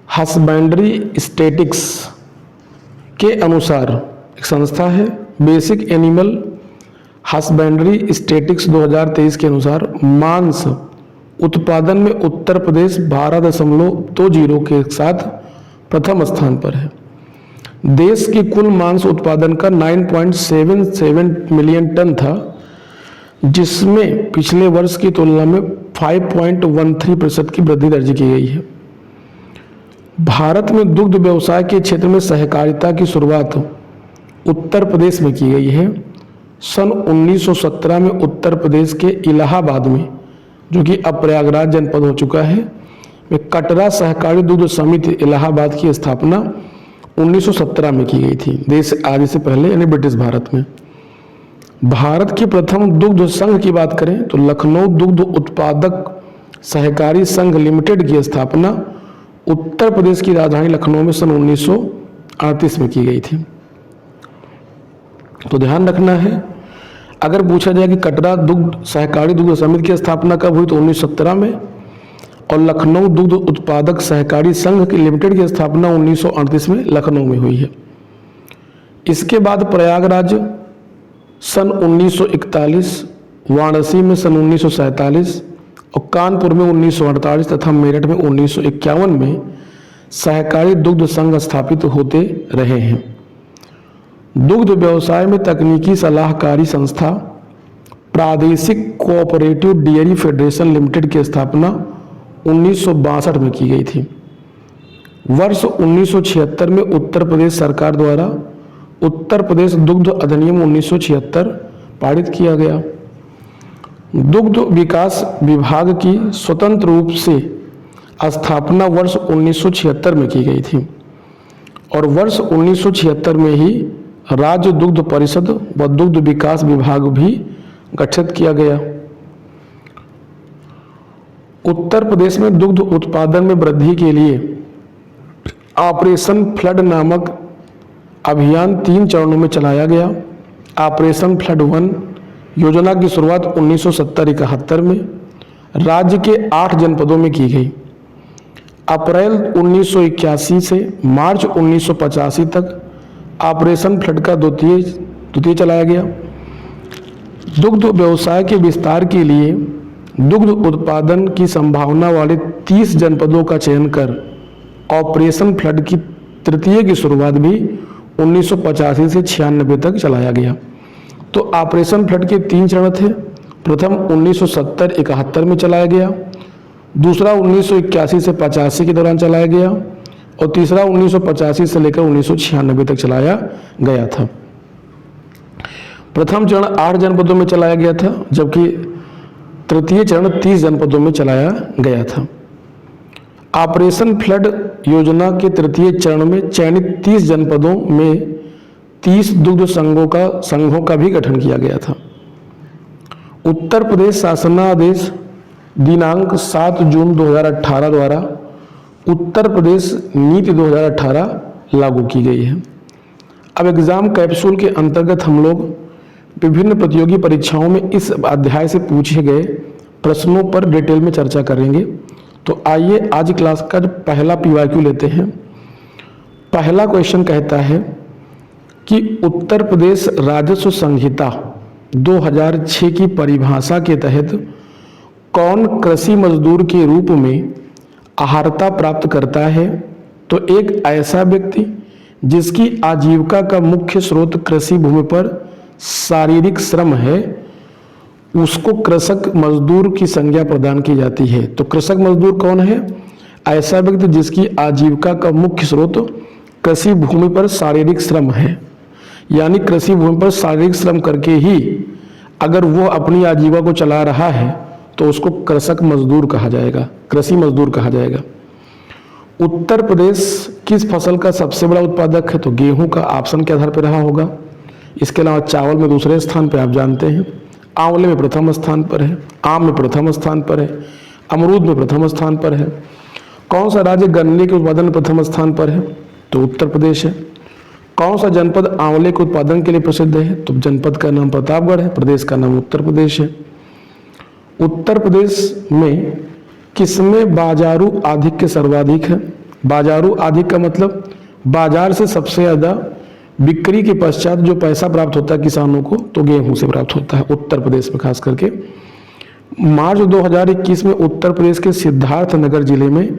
हस्बेंड्री स्टैटिक्स के अनुसार एक संस्था है, बेसिक एनिमल हस्बेंड्री स्टैटिक्स 2023 के अनुसार मांस उत्पादन में उत्तर प्रदेश 12.20 के साथ प्रथम स्थान पर है। देश की कुल मांस उत्पादन का 9.77 मिलियन टन था, जिसमें पिछले वर्ष की तुलना में 5.13% की वृद्धि दर्ज की गई है। भारत में दुग्ध व्यवसाय के क्षेत्र में सहकारिता की शुरुआत उत्तर प्रदेश में की गई है। सन 1917 में उत्तर प्रदेश के इलाहाबाद में, जो कि अब प्रयागराज जनपद हो चुका है, में कटरा सहकारी दुग्ध समिति इलाहाबाद की स्थापना 1917 में की गई थी, देश आदि से पहले, यानी ब्रिटिश भारत में। भारत के प्रथम दुग्ध संघ की बात करें तो लखनऊ दुग्ध उत्पादक सहकारी संघ लिमिटेड की स्थापना उत्तर प्रदेश की राजधानी लखनऊ में सन 1938 में की गई थी। तो ध्यान रखना है, अगर पूछा जाए कि कटरा दुग्ध सहकारी दुग्ध समिति की स्थापना कब हुई तो 1917 में, और लखनऊ दुग्ध उत्पादक सहकारी संघ की लिमिटेड की स्थापना 1938 में लखनऊ में हुई है। इसके बाद प्रयागराज सन 1941, वाराणसी में सन 1947 और कानपुर में 1948 तथा मेरठ में 1951 में सहकारी दुग्ध संघ स्थापित होते रहे हैं। दुग्ध व्यवसाय में तकनीकी सलाहकारी संस्था प्रादेशिक कोऑपरेटिव डेयरी फेडरेशन लिमिटेड की स्थापना 1962 में की गई थी। वर्ष 1976 में उत्तर प्रदेश सरकार द्वारा उत्तर प्रदेश दुग्ध अधिनियम 1976 पारित किया गया। दुग्ध विकास विभाग की स्वतंत्र रूप से स्थापना वर्ष 1976 में की गई थी और वर्ष 1976 में ही राज्य दुग्ध परिषद व दुग्ध विकास विभाग भी गठित किया गया। उत्तर प्रदेश में दुग्ध उत्पादन में वृद्धि के लिए ऑपरेशन फ्लड नामक अभियान 3 चरणों में चलाया गया। ऑपरेशन फ्लड 1 योजना की शुरुआत 1970-71 में राज्य के 8 जनपदों में की गई। अप्रैल 1981 से मार्च 1985 तक ऑपरेशन फ्लड का द्वितीय चलाया गया। दुग्ध व्यवसाय के विस्तार के लिए दुग्ध उत्पादन की संभावना वाले 30 जनपदों का चयन कर ऑपरेशन फ्लड की तृतीय की शुरुआत भी 1985 से 96 तक चलाया गया। तो ऑपरेशन फ्लड के 3 चरण थे। प्रथम 1970-71 में चलाया गया, दूसरा 1981 से 85 के दौरान चलाया गया और तीसरा 1985 से लेकर 1996 तक चलाया गया था। प्रथम चरण 8 जनपदों में चलाया गया था, जबकि तृतीय चरण 30 जनपदों में चलाया गया था। ऑपरेशन फ्लड योजना के तृतीय चरण में चयनित 30 जनपदों में 30 दुग्ध संघों का भी गठन किया गया था। उत्तर प्रदेश शासनादेश दिनांक 7 जून 2018 द्वारा उत्तर प्रदेश नीति 2018 लागू की गई है। अब एग्जाम कैप्सूल के अंतर्गत हम लोग विभिन्न प्रतियोगी परीक्षाओं में इस अध्याय से पूछे गए प्रश्नों पर डिटेल में चर्चा करेंगे। तो आइए आज क्लास का जो पहला PYQ लेते हैं। पहला क्वेश्चन कहता है कि उत्तर प्रदेश राजस्व संहिता 2006 की परिभाषा के तहत कौन कृषि मजदूर के रूप में अहर्ता प्राप्त करता है? तो एक ऐसा व्यक्ति जिसकी आजीविका का मुख्य स्रोत कृषि भूमि पर शारीरिक श्रम है, उसको कृषक मजदूर की संज्ञा प्रदान की जाती है। तो कृषक मजदूर कौन है? ऐसा व्यक्ति जिसकी आजीविका का मुख्य स्रोत कृषि भूमि पर शारीरिक श्रम है, यानी कृषि भूमि पर शारीरिक श्रम करके ही अगर वो अपनी आजीविका को चला रहा है तो उसको कृषक मजदूर कहा जाएगा, कृषि मजदूर कहा जाएगा। उत्तर प्रदेश किस फसल का सबसे बड़ा उत्पादक है? तो गेहूं का ऑप्शन के आधार पर रहा होगा। इसके अलावा चावल में दूसरे स्थान पर आप जानते हैं, आंवले में प्रथम स्थान पर है, आम में प्रथम स्थान पर है, अमरूद में प्रथम स्थान पर है। कौन सा राज्य गन्ने के उत्पादन में प्रथम स्थान पर है? तो उत्तर प्रदेश है। कौन सा जनपद आंवले के उत्पादन के लिए प्रसिद्ध है? तो जनपद का नाम प्रतापगढ़ है, प्रदेश का नाम उत्तर प्रदेश है। उत्तर प्रदेश में किसमें बाजारू आधिक्य सर्वाधिक है? बाजारू आदि का मतलब बाजार से सबसे ज़्यादा बिक्री के पश्चात जो पैसा प्राप्त होता है किसानों को, तो गेहूं से प्राप्त होता है उत्तर प्रदेश में खास करके। मार्च 2021 में उत्तर प्रदेश के सिद्धार्थनगर जिले में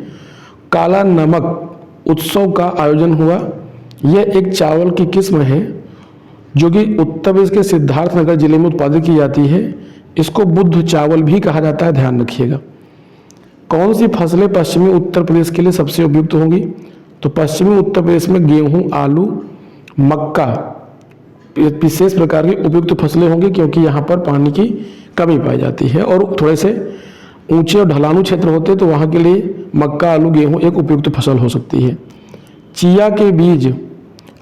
काला नमक उत्सव का आयोजन हुआ। यह एक चावल की किस्म है जो कि उत्तर प्रदेश के सिद्धार्थनगर जिले में उत्पादित की जाती है। इसको बुद्ध चावल भी कहा जाता है, ध्यान रखिएगा। कौन सी फसलें पश्चिमी उत्तर प्रदेश के लिए सबसे उपयुक्त होंगी? तो पश्चिमी उत्तर प्रदेश में गेहूं, आलू, मक्का विशेष प्रकार की उपयुक्त फसलें होंगी, क्योंकि यहाँ पर पानी की कमी पाई जाती है और थोड़े से ऊंचे और ढलानू क्षेत्र होते हैं, तो वहाँ के लिए मक्का, आलू, गेहूं एक उपयुक्त फसल हो सकती है। चिया के बीज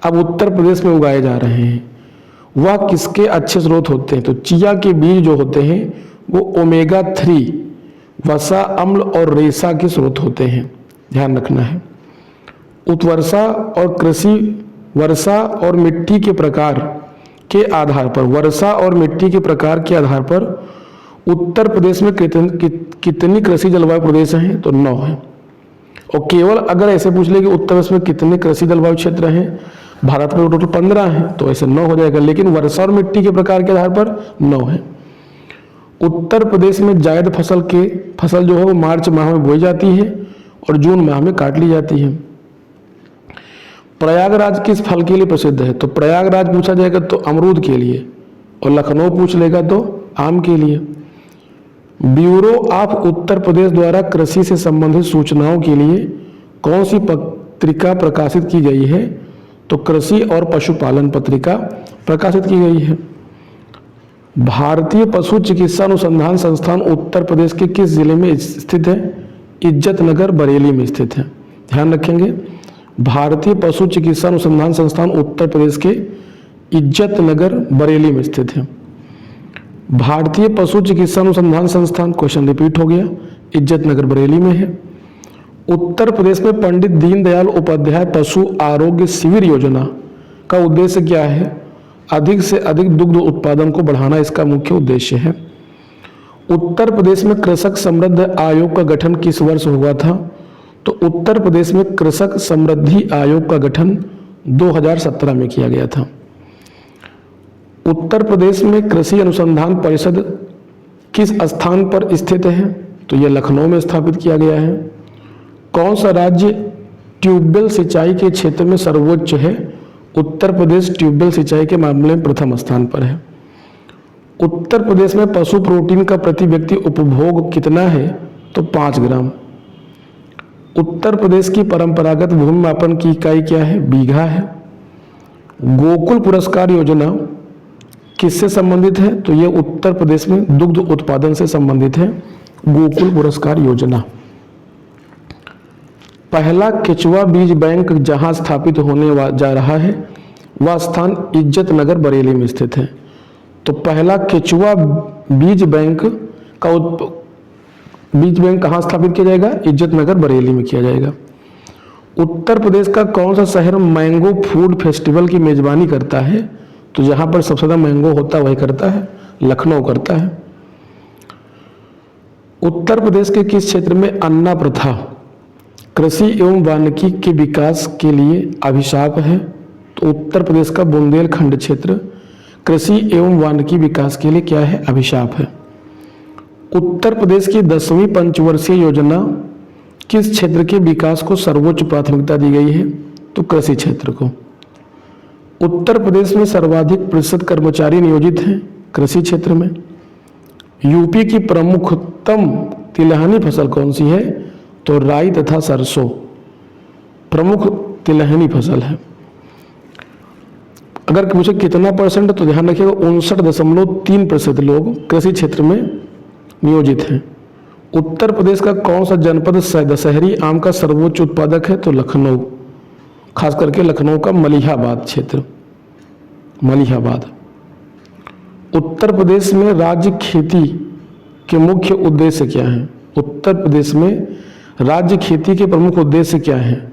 अब उत्तर प्रदेश में उगाए जा रहे हैं, वह किसके अच्छे स्रोत होते हैं? तो चिया के बीज जो होते हैं वो ओमेगा 3 वसा, अम्ल और रेशा के स्रोत होते हैं, ध्यान रखना है। उत्वर्षा और कृषि वर्षा और मिट्टी के प्रकार के आधार पर, वर्षा और मिट्टी के प्रकार के आधार पर उत्तर प्रदेश में कितनी कृषि जलवायु प्रदेश हैं? तो 9 हैं। और केवल अगर ऐसे पूछ ले कि उत्तर प्रदेश में कितने कृषि जलवायु क्षेत्र हैं, भारत में टोटल 15 हैं, तो ऐसे 9 हो जाएगा, लेकिन वर्षा और मिट्टी के प्रकार के आधार पर 9 है। उत्तर प्रदेश में जायद फसल जो है वो मार्च माह में बोई जाती है और जून माह में काट ली जाती है। प्रयागराज किस फल के लिए प्रसिद्ध है? तो प्रयागराज पूछा जाएगा तो अमरूद के लिए, और लखनऊ पूछ लेगा तो आम के लिए। ब्यूरो ऑफ उत्तर प्रदेश द्वारा कृषि से संबंधित सूचनाओं के लिए कौन सी पत्रिका प्रकाशित की गई है? तो कृषि और पशुपालन पत्रिका प्रकाशित की गई है। भारतीय पशु चिकित्सा अनुसंधान संस्थान उत्तर प्रदेश के किस जिले में स्थित है? इज्जतनगर, बरेली में स्थित है, ध्यान रखेंगे। भारतीय पशु चिकित्सा अनुसंधान संस्थान उत्तर प्रदेश के इज्जतनगर, बरेली में स्थित है। भारतीय पशु चिकित्सा अनुसंधान संस्थान, क्वेश्चन रिपीट हो गया, इज्जतनगर, बरेली में है। उत्तर प्रदेश में पंडित दीनदयाल उपाध्याय पशु आरोग्य शिविर योजना का उद्देश्य क्या है? अधिक से अधिक दुग्ध उत्पादन को बढ़ाना इसका मुख्य उद्देश्य है। उत्तर प्रदेश में कृषक समृद्धि आयोग का गठन किस वर्ष हुआ था? तो उत्तर प्रदेश में कृषक समृद्धि आयोग का गठन 2017 में किया गया था। उत्तर प्रदेश में कृषि अनुसंधान परिषद किस स्थान पर स्थित है? तो यह लखनऊ में स्थापित किया गया है। कौन सा राज्य ट्यूबवेल सिंचाई के क्षेत्र में सर्वोच्च है? उत्तर प्रदेश ट्यूबवेल सिंचाई के मामले में प्रथम स्थान पर है। उत्तर प्रदेश में पशु प्रोटीन का प्रति व्यक्ति उपभोग कितना है? तो 5 ग्राम। उत्तर प्रदेश की परंपरागत भूमि मापन की इकाई क्या है? बीघा है। गोकुल पुरस्कार योजना किससे संबंधित है? तो यह उत्तर प्रदेश में दुग्ध उत्पादन से संबंधित है, गोकुल पुरस्कार योजना। पहला केचुआ बीज बैंक जहां स्थापित होने जा रहा है वह स्थान इज्जतनगर, बरेली में स्थित है। तो पहला केचुआ बीज बैंक कहाँ स्थापित किया जाएगा? इज्जतनगर, बरेली में किया जाएगा। उत्तर प्रदेश का कौन सा शहर मैंगो फूड फेस्टिवल की मेजबानी करता है? तो जहां पर सबसे ज्यादा मैंगो होता है वही करता है, लखनऊ करता है। उत्तर प्रदेश के किस क्षेत्र में अन्ना प्रथा कृषि एवं वानिकी के विकास के लिए अभिशाप है? तो उत्तर प्रदेश का बुंदेलखंड क्षेत्र कृषि एवं वानिकी विकास के लिए क्या है? अभिशाप है। उत्तर प्रदेश की 10वीं पंचवर्षीय योजना किस क्षेत्र के विकास को सर्वोच्च प्राथमिकता दी गई है? तो कृषि क्षेत्र को। उत्तर प्रदेश में सर्वाधिक प्रतिशत कर्मचारी नियोजित हैं कृषि क्षेत्र में। यूपी की प्रमुखतम तिलहनी फसल कौन सी है? तो राई तथा सरसों प्रमुख तिलहनी फसल है। अगर पूछे कितना परसेंट, तो ध्यान रखिएगा 59.3% लोग कृषि क्षेत्र में नियोजित हैं। उत्तर प्रदेश का कौन सा जनपद दशहरी आम का सर्वोच्च उत्पादक है? तो लखनऊ, खास करके लखनऊ का मलिहाबाद क्षेत्र, मलिहाबाद। उत्तर प्रदेश में राज्य खेती के मुख्य उद्देश्य क्या हैं? उत्तर प्रदेश में राज्य खेती के प्रमुख उद्देश्य क्या हैं?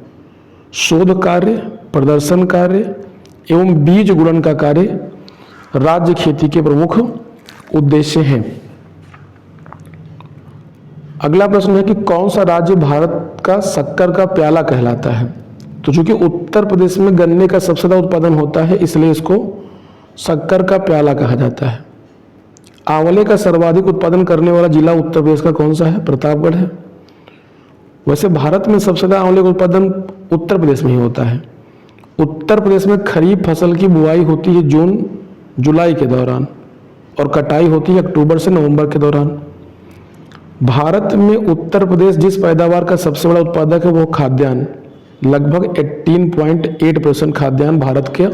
शोध कार्य, प्रदर्शन कार्य एवं बीज गुणन का कार्य राज्य खेती के प्रमुख उद्देश्य हैं। अगला प्रश्न है कि कौन सा राज्य भारत का शक्कर का प्याला कहलाता है? तो चूंकि उत्तर प्रदेश में गन्ने का सबसे ज़्यादा उत्पादन होता है इसलिए इसको शक्कर का प्याला कहा जाता है। आंवले का सर्वाधिक उत्पादन करने वाला जिला उत्तर प्रदेश का कौन सा है? प्रतापगढ़ है। वैसे भारत में सबसे ज़्यादा आंवले का उत्पादन उत्तर प्रदेश में ही होता है। उत्तर प्रदेश में खरीफ फसल की बुआई होती है जून जुलाई के दौरान और कटाई होती है अक्टूबर से नवंबर के दौरान। भारत में उत्तर प्रदेश जिस पैदावार का सबसे बड़ा उत्पादक है वो खाद्यान्न, लगभग 18.8% खाद्यान्न भारत के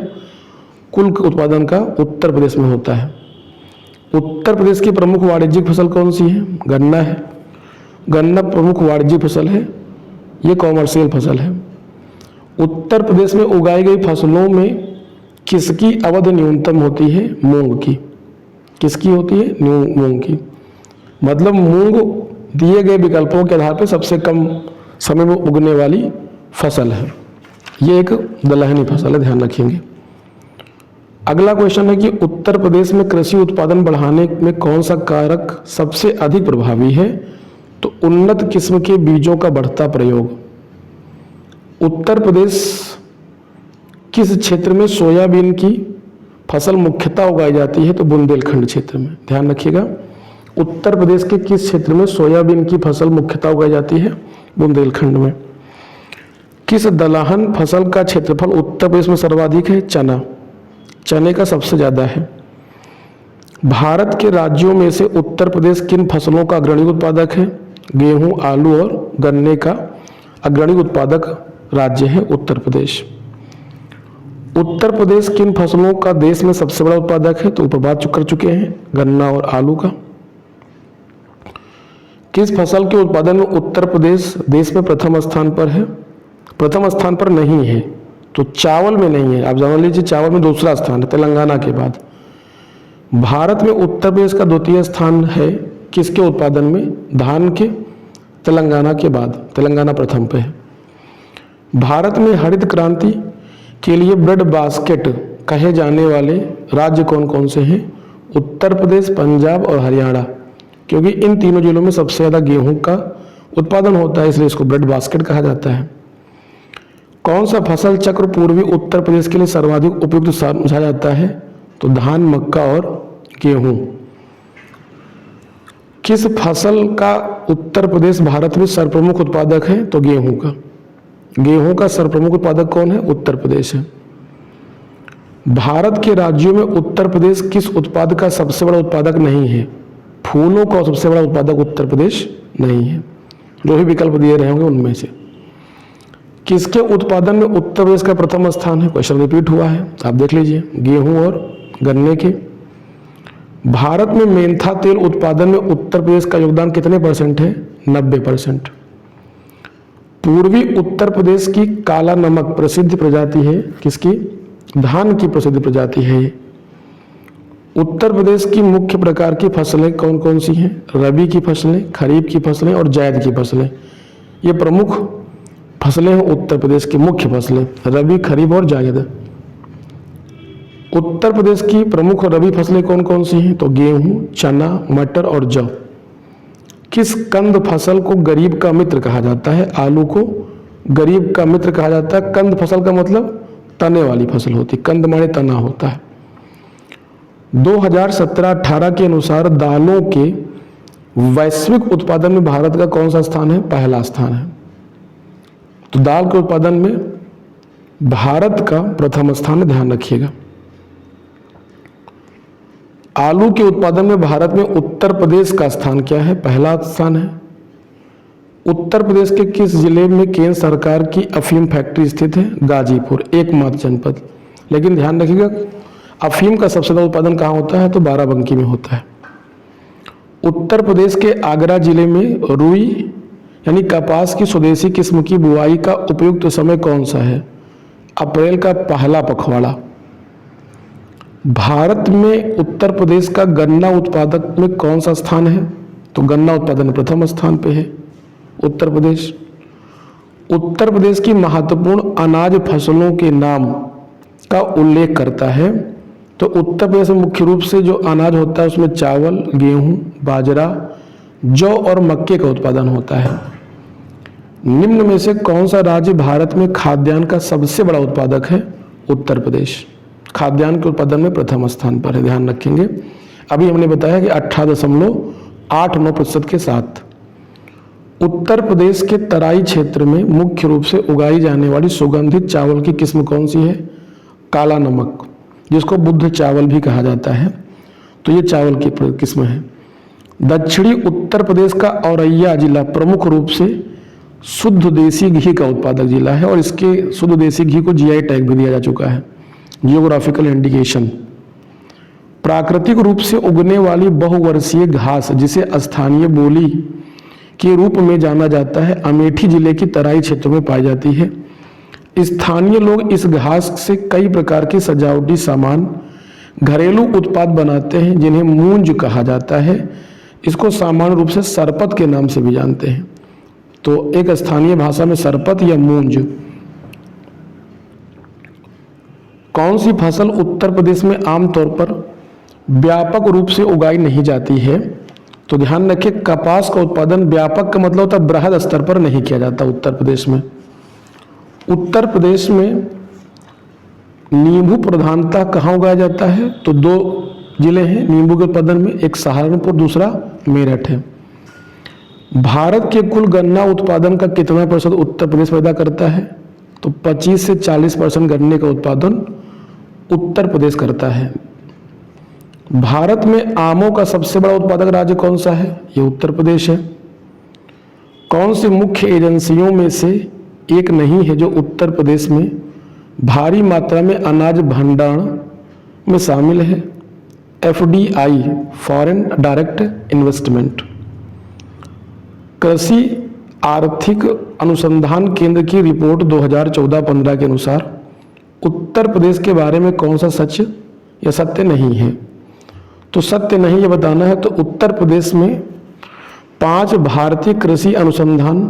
कुल उत्पादन का उत्तर प्रदेश में होता है। उत्तर प्रदेश की प्रमुख वाणिज्यिक फसल कौन सी है? गन्ना है। गन्ना प्रमुख वाणिज्यिक फसल है, ये कॉमर्शियल फसल है। उत्तर प्रदेश में उगाई गई फसलों में किसकी अवध न्यूनतम होती है? मूंग की। किसकी होती है? मूंग की। मतलब मूंग दिए गए विकल्पों के आधार पर सबसे कम समय में उगने वाली फसल है। ये एक दलहनी फसल है, ध्यान रखेंगे। अगला क्वेश्चन है कि उत्तर प्रदेश में कृषि उत्पादन बढ़ाने में कौन सा कारक सबसे अधिक प्रभावी है? तो उन्नत किस्म के बीजों का बढ़ता प्रयोग। उत्तर प्रदेश किस क्षेत्र में सोयाबीन की फसल मुख्यतः उगाई जाती है? तो बुंदेलखंड क्षेत्र में, ध्यान रखिएगा। उत्तर प्रदेश के किस क्षेत्र में सोयाबीन की फसल मुख्यतः उगाई जाती है? बुंदेलखंड में। किस दलहन फसल का क्षेत्रफल उत्तर प्रदेश में सर्वाधिक है? चना। चने का सबसे ज्यादा है। भारत के राज्यों में से उत्तर प्रदेश किन फसलों का अग्रणी उत्पादक है? गेहूं, आलू और गन्ने का अग्रणी उत्पादक राज्य है उत्तर प्रदेश। उत्तर प्रदेश किन फसलों का देश में सबसे बड़ा उत्पादक है? तो ऊपर बात कर चुके हैं, गन्ना और आलू का। किस फसल के उत्पादन में उत्तर प्रदेश देश में प्रथम स्थान पर है? प्रथम स्थान पर नहीं है, तो चावल में नहीं है। आप जान लीजिए, चावल में दूसरा स्थान है तेलंगाना के बाद। भारत में उत्तर प्रदेश का द्वितीय स्थान है किसके उत्पादन में? धान के। तेलंगाना के बाद तेलंगाना प्रथम पे है। भारत में हरित क्रांति के लिए ब्रेड बास्केट कहे जाने वाले राज्य कौन कौन से हैं? उत्तर प्रदेश, पंजाब और हरियाणा, क्योंकि इन तीनों जिलों में सबसे ज़्यादा गेहूं का उत्पादन होता है, इसलिए इसको ब्रेड बास्केट कहा जाता है। कौन सा फसल चक्र पूर्वी उत्तर प्रदेश के लिए सर्वाधिक उपयुक्त समझा जाता है? तो धान, मक्का और गेहूं। किस फसल का उत्तर प्रदेश भारत में सर्वप्रमुख उत्पादक है? तो गेहूं का। गेहूं का सर्वप्रमुख उत्पादक कौन है? उत्तर प्रदेश है। भारत के राज्यों में उत्तर प्रदेश किस उत्पाद का सबसे बड़ा उत्पादक नहीं है? फूलों का सबसे बड़ा उत्पादक उत्तर प्रदेश नहीं है। जो भी विकल्प दिए रहे होंगे उनमें से किसके उत्पादन में उत्तर प्रदेश का प्रथम स्थान है? क्वेश्चन रिपीट हुआ है, आप देख लीजिए, गेहूं और गन्ने के। भारत में मेंथा तेल उत्पादन में उत्तर प्रदेश का योगदान कितने परसेंट है? 90%। पूर्वी उत्तर प्रदेश की काला नमक प्रसिद्ध प्रजाति है किसकी? धान की प्रसिद्ध प्रजाति है। उत्तर प्रदेश की मुख्य प्रकार की फसलें कौन कौन सी हैं? रबी की फसलें, खरीफ की फसलें और जायद की फसलें। ये प्रमुख फसलें हैं उत्तर प्रदेश की, मुख्य फसलें रबी, खरीफ और जायद। उत्तर प्रदेश की प्रमुख रबी फसलें कौन कौन सी हैं? तो गेहूं, चना, मटर और जौ। किस कंद फसल को गरीब का मित्र कहा जाता है? आलू को गरीब का मित्र कहा जाता है। कंद फसल का मतलब तने वाली फसल होती है, कंद माने तना होता है। 2017-18 के अनुसार दालों के वैश्विक उत्पादन में भारत का कौन सा स्थान है? पहला स्थान है। तो दाल के उत्पादन में भारत का प्रथम स्थान है, ध्यान रखिएगा। आलू के उत्पादन में भारत में उत्तर प्रदेश का स्थान क्या है? पहला स्थान है। उत्तर प्रदेश के किस जिले में केंद्र सरकार की अफीम फैक्ट्री स्थित है? गाजीपुर, एकमात्र जनपद। लेकिन ध्यान रखिएगा, अफीम का सबसे ज्यादा उत्पादन कहाँ होता है? तो बाराबंकी में होता है। उत्तर प्रदेश के आगरा जिले में रुई यानी कपास की स्वदेशी किस्म की बुआई का उपयुक्त समय कौन सा है? अप्रैल का पहला पखवाड़ा। भारत में उत्तर प्रदेश का गन्ना उत्पादक में कौन सा स्थान है? तो गन्ना उत्पादन में प्रथम स्थान पे है उत्तर प्रदेश। उत्तर प्रदेश की महत्वपूर्ण अनाज फसलों के नाम का उल्लेख करता है। तो उत्तर प्रदेश में मुख्य रूप से जो अनाज होता है उसमें चावल, गेहूं, बाजरा, जौ और मक्के का उत्पादन होता है। निम्न में से कौन सा राज्य भारत में खाद्यान्न का सबसे बड़ा उत्पादक है? उत्तर प्रदेश खाद्यान्न के उत्पादन में प्रथम स्थान पर है, ध्यान रखेंगे। अभी हमने बताया कि 18.89% के साथ। उत्तर प्रदेश के तराई क्षेत्र में मुख्य रूप से उगाई जाने वाली सुगंधित चावल की किस्म कौन सी है? काला नमक, जिसको बुद्ध चावल भी कहा जाता है। तो ये चावल की किस्म है। दक्षिणी उत्तर प्रदेश का औरैया जिला प्रमुख रूप से शुद्ध देसी घी का उत्पादक जिला है और इसके शुद्ध देसी घी को जीआई टैग भी दिया जा चुका है, जियोग्राफिकल इंडिकेशन। प्राकृतिक रूप से उगने वाली बहुवर्षीय घास जिसे स्थानीय बोली के रूप में जाना जाता है, अमेठी जिले की तराई क्षेत्रों में पाई जाती है। स्थानीय लोग इस घास से कई प्रकार के सजावटी सामान, घरेलू उत्पाद बनाते हैं जिन्हें मूंज कहा जाता है। इसको सामान्य रूप से सरपत के नाम से भी जानते हैं। तो एक स्थानीय भाषा में सरपत या मूंज। कौन सी फसल उत्तर प्रदेश में आमतौर पर व्यापक रूप से उगाई नहीं जाती है? तो ध्यान रखिए, कपास का उत्पादन व्यापक का मतलब होता है बृहद स्तर पर नहीं किया जाता उत्तर प्रदेश में। उत्तर प्रदेश में नींबू प्रधानता कहाँ उगाया जाता है? तो 2 जिले हैं नींबू के उत्पादन में, एक सहारनपुर, दूसरा मेरठ है। भारत के कुल गन्ना उत्पादन का कितना % उत्तर प्रदेश पैदा करता है? तो 25 से 40% गन्ने का उत्पादन उत्तर प्रदेश करता है। भारत में आमों का सबसे बड़ा उत्पादक राज्य कौन सा है? ये उत्तर प्रदेश है। कौन सी मुख्य एजेंसियों में से एक नहीं है जो उत्तर प्रदेश में भारी मात्रा में अनाज भंडारण में शामिल है? FDI, foreign direct investment. कृषि आर्थिक अनुसंधान केंद्र की रिपोर्ट 2014-15 के अनुसार उत्तर प्रदेश के बारे में कौन सा सच या सत्य नहीं है? तो सत्य नहीं ये बताना है। तो उत्तर प्रदेश में 5 भारतीय कृषि अनुसंधान